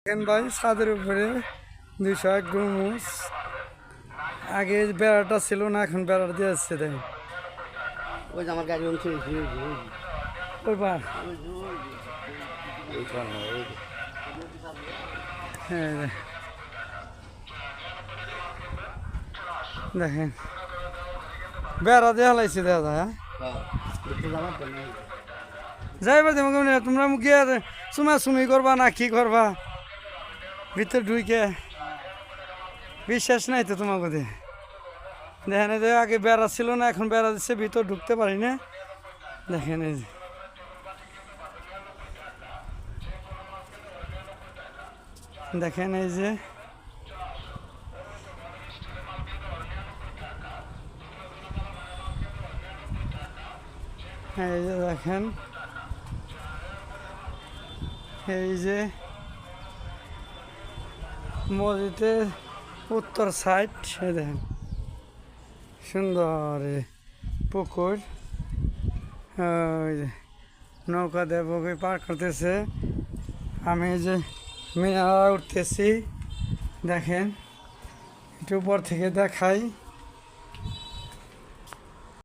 দেখেন ভাই ছাদের উপরে 201 গ্রুমুস আগে বেড়াটা ছিল না, এখন বেড়া দিয়ে আসছে। দেখেন ওই যে আমার গাড়ি অংশ ওইবার হ্যাঁ দেখেন বেড়া দিয়ে হালাইছে দেখা যায়। যাইবার দেবো তোমরা মুখে আর চুমি করবা না কি করবা ভিতর ঢুইকে বিশ্বাস নাই তো তোমাকে দেখেন এই যে আগে বেড়া ছিল না, এখন বেড়া দিচ্ছে, ভিতর ঢুকতে পারি না। দেখেন এই যে দেখেন এই যে এই যে দেখেন এই যে মসজিদের উত্তর সাইড দেখেন সুন্দর পুকুর, ওই যে নৌকা দিয়ে পুকুর পার করতেছে। আমি এই যে মিনারা উঠতেছি, দেখেন একটু উপর থেকে দেখাই।